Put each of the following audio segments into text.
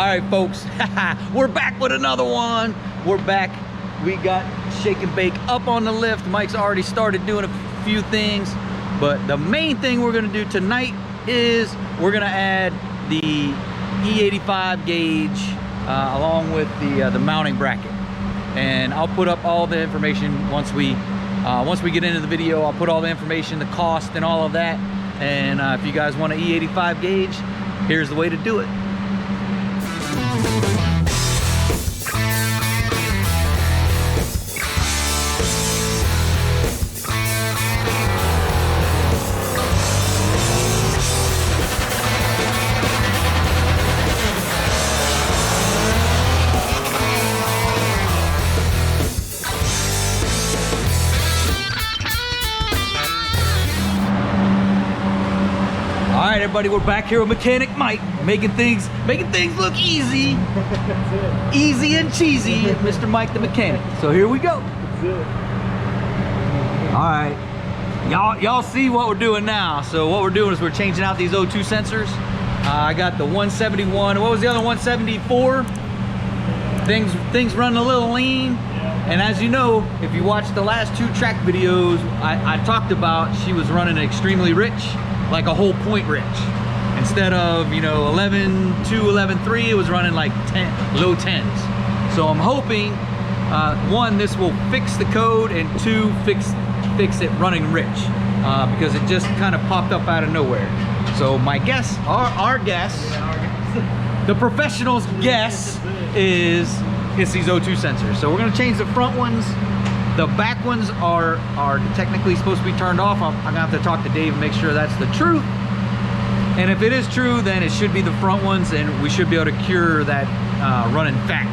right, folks, we're back with another one. We're back. We got Shake and Bake up on the lift. Mike's already started doing a few things, but the main thing we're gonna do tonight is we're gonna add the E85 gauge along with the mounting bracket. And I'll put up all the information once we get into the video. I'll put all the information, the cost and all of that. And if you guys want an E85 gauge, here's the way to do it. Everybody, we're back here with Mechanic Mike, making things look easy. Easy and cheesy, Mr. Mike the Mechanic. So here we go. All right, y'all see what we're doing now. So what we're doing is we're changing out these O2 sensors. I got the 171. What was the other 174? Things running a little lean. And as you know, if you watched the last two track videos, I talked about she was running extremely rich. Like a whole point rich. Instead of, you know, 11.2, 11.3, it was running like 10, low 10s. So I'm hoping, one, this will fix the code, and two, fix it running rich, because it just kind of popped up out of nowhere. So my guess, our guess, the professional's guess is it's these O2 sensors. So we're gonna change the front ones. The back ones are technically supposed to be turned off. I'm gonna have to talk to Dave and make sure that's the truth. And if it is true, then it should be the front ones, and we should be able to cure that running fat.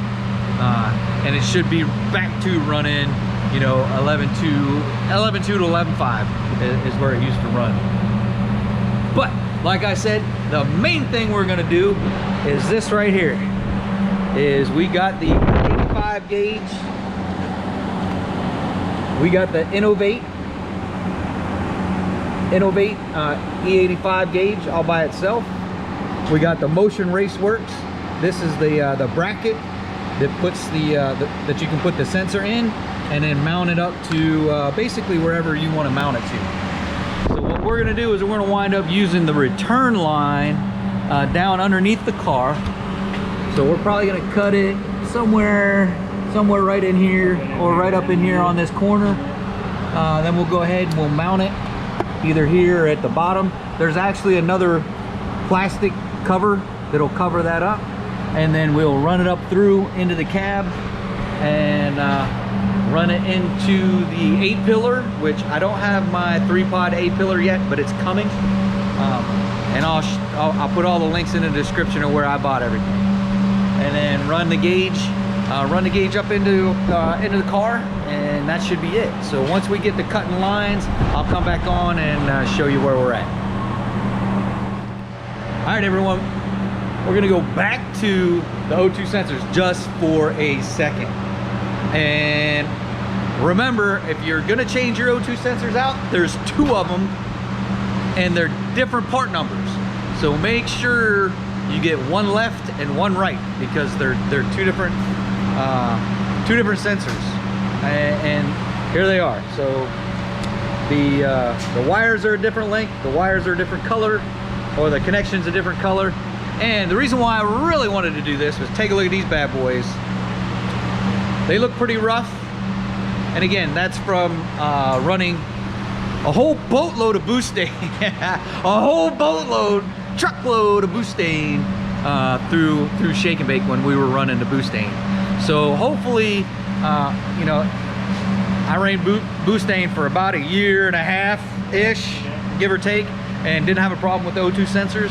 And it should be back to running, you know, 11.2 to 11.5 is where it used to run. But like I said, the main thing we're gonna do is this right here. Is we got the 85 gauge. We got the Innovate E85 gauge all by itself. We got the Motion Raceworks. This is the bracket that puts that you can put the sensor in and then mount it up to basically wherever you want to mount it to. So what we're gonna do is we're gonna wind up using the return line down underneath the car. So we're probably gonna cut it somewhere right in here or right up in here on this corner. Then we'll go ahead and we'll mount it either here or at the bottom. There's actually another plastic cover that'll cover that up, and then we'll run it up through into the cab and run it into the 8-pillar, which I don't have my 3-pod 8-pillar yet, but it's coming. And I'll put all the links in the description of where I bought everything. And then run the gauge up into the car, and that should be it. So once we get the cutting lines, I'll come back on and show you where we're at. All right, everyone, we're gonna go back to the O2 sensors just for a second. And remember, if you're gonna change your O2 sensors out, there's 2 of them, and they're different part numbers. So make sure you get one left and one right, because they're two different sensors, and here they are. So the wires are a different length, the wires are a different color, or the connection's a different color. And the reason why I really wanted to do this was take a look at these bad boys. They look pretty rough, and again, that's from running a whole boatload of boostane, a whole boatload, truckload of boostane through Shake and Bake when we were running the boostane. So hopefully, you know, I ran boostane for about 1.5 years-ish, give or take, and didn't have a problem with the O2 sensors.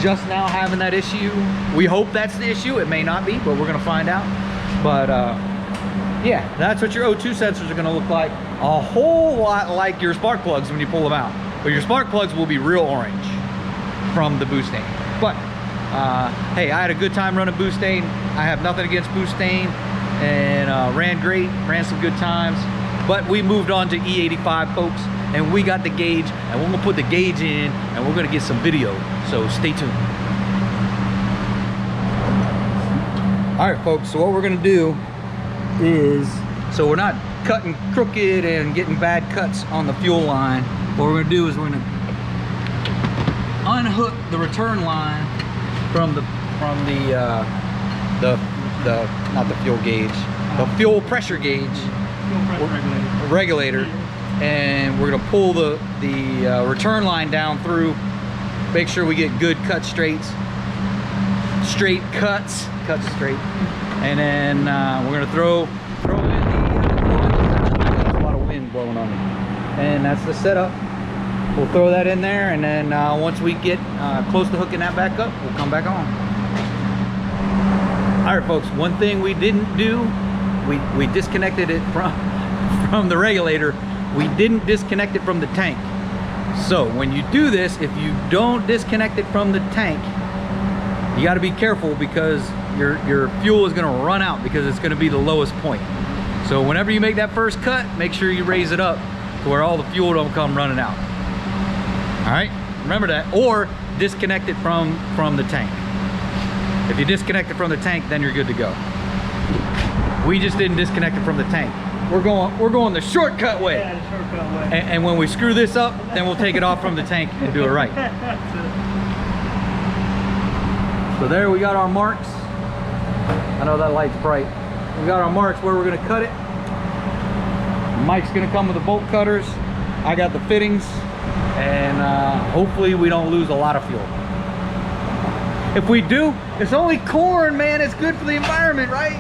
Just now having that issue. We hope that's the issue. It may not be, but we're gonna find out. But yeah, that's what your O2 sensors are gonna look like. A whole lot like your spark plugs when you pull them out. But your spark plugs will be real orange from the boostane. But hey, I had a good time running boostane. I have nothing against boostane, and ran great, ran some good times. But we moved on to E85, folks, and we got the gauge, and we're gonna put the gauge in, and we're gonna get some video, so stay tuned. All right, folks, so what we're gonna do is, so we're not cutting crooked and getting bad cuts on the fuel line. What we're gonna do is we're gonna unhook the return line from the not the fuel gauge, the fuel pressure gauge, regulator, and we're gonna pull the return line down through, make sure we get good cut straight cuts straight, and then we're gonna throw in there's a lot of wind blowing on me, and that's the setup. We'll throw that in there, and then once we get close to hooking that back up, we'll come back on. All right, folks, one thing we didn't do, we disconnected it from the regulator. We didn't disconnect it from the tank. So when you do this, if you don't disconnect it from the tank, you got to be careful, because your fuel is going to run out, because it's going to be the lowest point. So whenever you make that first cut, make sure you raise it up to where all the fuel don't come running out. All right, remember that. Or disconnect it from the tank. If you disconnect it from the tank, then you're good to go. We just didn't disconnect it from the tank. We're going the shortcut way. Yeah, the shortcut way. And when we screw this up, then we'll take it off from the tank and do it right. So there we got our marks. I know that light's bright. We got our marks where we're gonna cut it. Mike's gonna come with the bolt cutters. I got the fittings, and hopefully we don't lose a lot of fuel. If we do, it's only corn, man. It's good for the environment, right?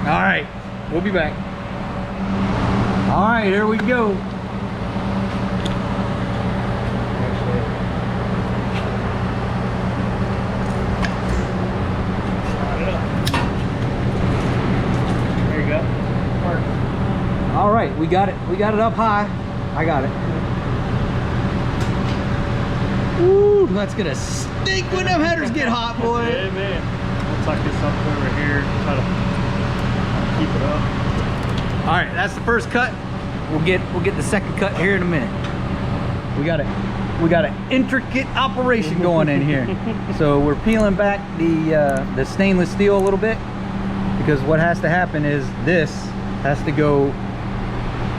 All right, we'll be back. All right, here we go. There you go. All right, we got it. We got it up high. I got it. Ooh, that's gonna stink when them headers get hot, boy. Yeah, man. We'll tuck this up over here. Try to keep it up. All right, that's the first cut. We'll get the second cut here in a minute. We got an intricate operation going in here. So we're peeling back the stainless steel a little bit, because what has to happen is this has to go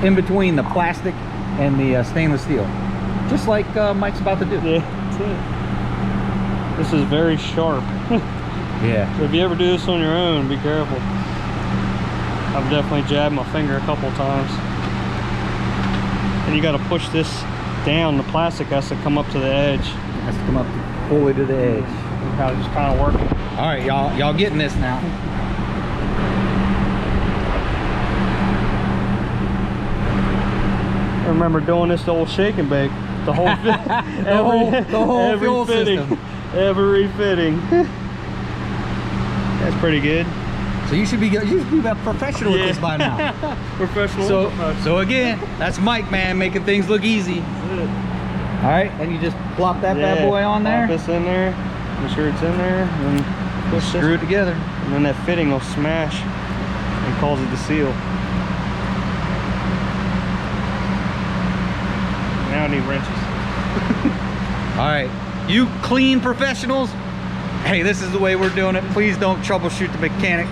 in between the plastic and the stainless steel, just like Mike's about to do. Yeah, that's it. This is very sharp. Yeah. So if you ever do this on your own, be careful. I've definitely jabbed my finger a couple times. And you got to push this down. The plastic has to come up to the edge. It has to come up fully to the edge. Just kind of working. All right, y'all getting this now. I remember doing this the old shake and bake. The whole the whole fuel fitting, system. Every fitting. That's pretty good. So you should be a professional at this by now. Professional. So again, that's Mike, man, making things look easy. All right, then you just plop that bad boy on there. Plop this in there. Make sure it's in there, and push screw it together. And then that fitting will smash and cause it to seal. Now I need wrenches. All right, you clean professionals, hey, this is the way we're doing it. Please don't troubleshoot the mechanic,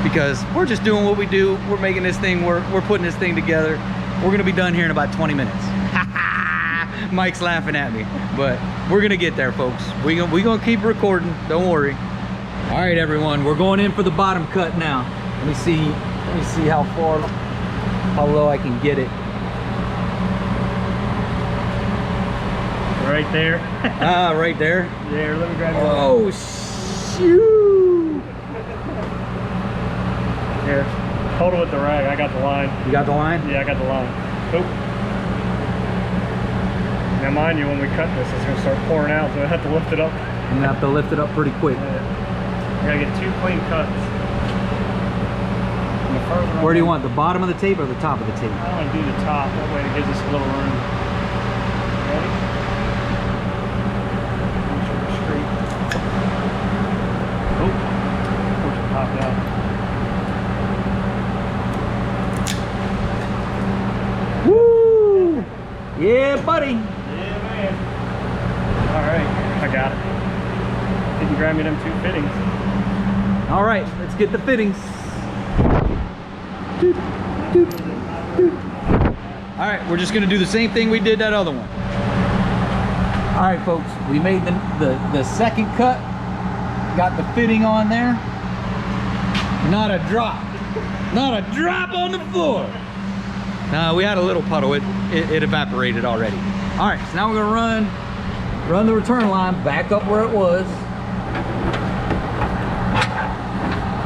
because we're just doing what we do. We're making this thing work. We're putting this thing together. We're gonna be done here in about 20 minutes. Mike's laughing at me, but we're gonna get there, folks. We gonna keep recording, don't worry. All right, everyone, we're going in for the bottom cut now. Let me see how low I can get it. Right there. Right there. Yeah, let me grab it. Oh, shoot. Here, hold it with the rag. I got the line. You got the line? Yeah, I got the line. Oh. Now, mind you, when we cut this, it's going to start pouring out, so I have to lift it up. I'm gonna have to lift it up pretty quick. Yeah. I gotta get 2 clean cuts. Where do you want, the bottom of the tape or the top of the tape? I want to do the top, that way it gives us a little room. Ready? Make sure we're straight. Oh, push it popped out. Woo! Yeah, buddy. Yeah, man. All right, I got it. Did you grab me them 2 fittings? All right, let's get the fittings. All right, we're just gonna do the same thing we did that other one. All right, folks, we made the second cut. Got the fitting on there. Not a drop. Not a drop on the floor. We had a little puddle. It evaporated already. All right, so now we're gonna run the return line back up where it was.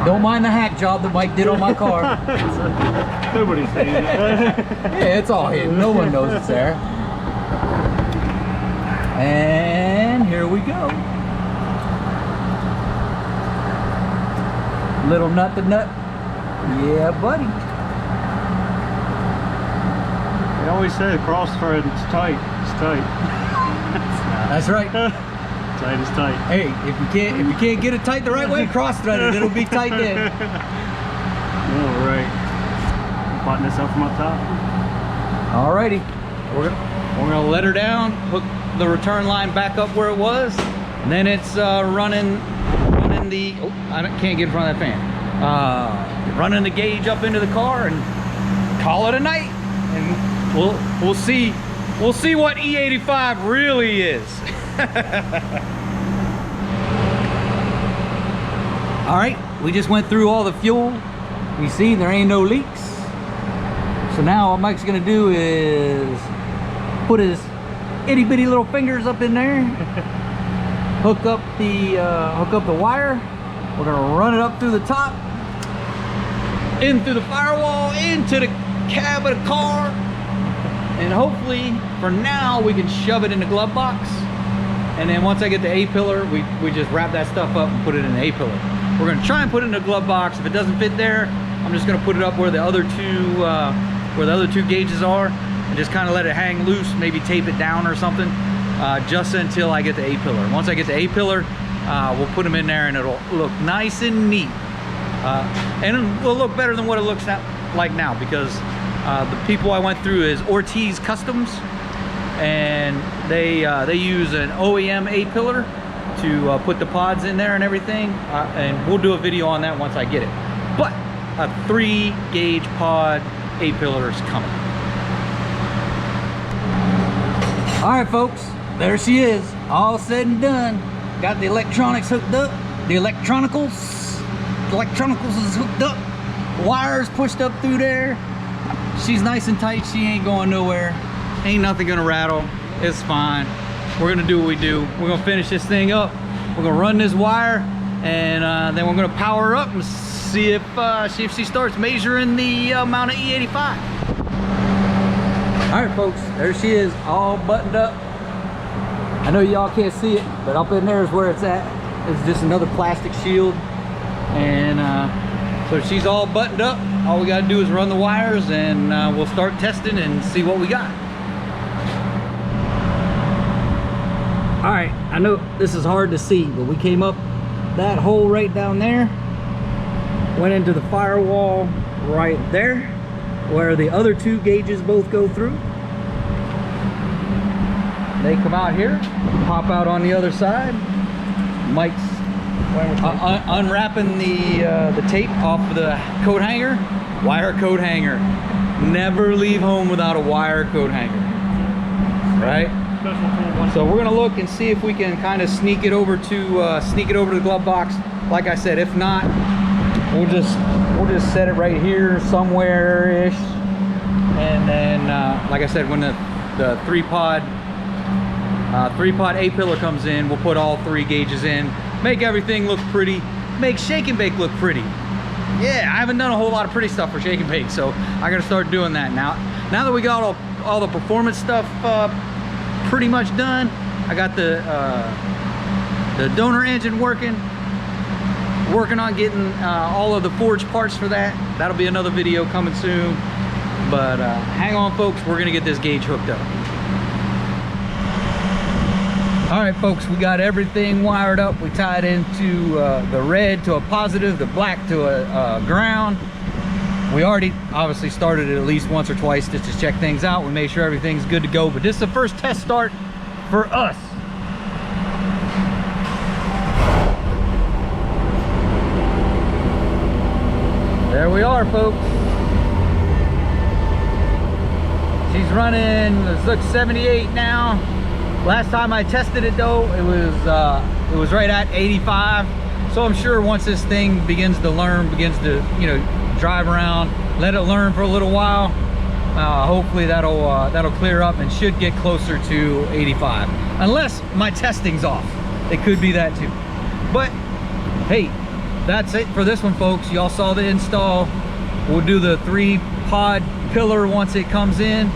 Don't mind the hack job that Mike did on my car. Nobody's saying it. Yeah, it's all hidden. No one knows it's there. And here we go. Little nut to nut. Yeah, buddy. They always say cross thread, it's tight. It's tight. That's right. Tight is tight. Hey, if you can't get it tight the right way, cross thread it. It'll be tight then. All right. Button this up from up top. Alrighty. We're gonna let her down, hook the return line back up where it was, and then it's running the. Oh, can't get in front of that fan. Running the gauge up into the car and call it a night. And we'll see what E85 really is. All right, we just went through all the fuel. We see there ain't no leaks. So now what Mike's gonna do is put his itty bitty little fingers up in there, hook up the wire. We're gonna run it up through the top, in through the firewall, into the cab of the car, and hopefully for now we can shove it in the glove box. And then once I get the A-pillar, we just wrap that stuff up and put it in the A-pillar. We're gonna try and put it in the glove box. If it doesn't fit there, I'm just gonna put it up where the other two gauges are, and just kind of let it hang loose, maybe tape it down or something, just until I get the A-pillar. Once I get the A-pillar, we'll put them in there and it'll look nice and neat. And it will look better than what it looks like now, because the people I went through is Ortiz Customs, and they use an OEM A-pillar to put the pods in there and everything, and we'll do a video on that once I get it. But a 3-gauge pod A-pillar is coming. All right, folks, there she is, all said and done. Got the electronics hooked up, the electronicals is hooked up, wires pushed up through there. She's nice and tight, she ain't going nowhere. Ain't nothing gonna rattle, it's fine. We're gonna do what we do. We're gonna finish this thing up. We're gonna run this wire, and then we're gonna power her up and see if she starts measuring the amount of E85. All right, folks, there she is, all buttoned up. I know y'all can't see it, but up in there is where it's at. It's just another plastic shield, and so she's all buttoned up. All we gotta do is run the wires, and we'll start testing and see what we got. All right, I know this is hard to see, but we came up that hole right down there, went into the firewall right there, where the other 2 gauges both go through. They come out here, pop out on the other side. Mike's unwrapping the tape off of the coat hanger. Wire coat hanger. Never leave home without a wire coat hanger, right? So we're gonna look and see if we can kind of sneak it over to the glove box. Like I said, if not, we'll just set it right here somewhere-ish. And then, like I said, when the 3-pod A-pillar comes in, we'll put all 3 gauges in, make everything look pretty, make shake and bake look pretty. Yeah, I haven't done a whole lot of pretty stuff for shake and bake, so I gotta start doing that now. Now that we got all the performance stuff pretty much done, I got the donor engine working on getting all of the forged parts for that. That'll be another video coming soon, but hang on, folks, we're gonna get this gauge hooked up. All right, folks, we got everything wired up. We tied into the red to a positive, the black to a ground. We already obviously started it at least once or twice just to check things out. We made sure everything's good to go, but this is the first test start for us. we are, folks. She's running, let's look, 78 now. Last time I tested it though, it was right at 85. So I'm sure once this thing begins to learn, begins to, you know, drive around, let it learn for a little while, hopefully that'll clear up and should get closer to 85. Unless my testing's off. It could be that too. But hey, that's it for this one, folks. Y'all saw the install. We'll do the 3-pod pillar once it comes in.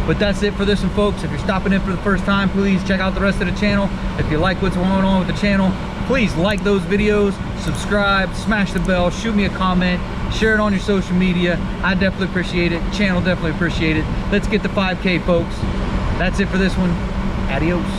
But that's it for this one, folks. If you're stopping in for the first time, please check out the rest of the channel. If you like what's going on with the channel, please like those videos, subscribe, smash the bell, shoot me a comment, share it on your social media. I definitely appreciate it. Channel definitely appreciate it. Let's get to 5K, folks. That's it for this one. Adios.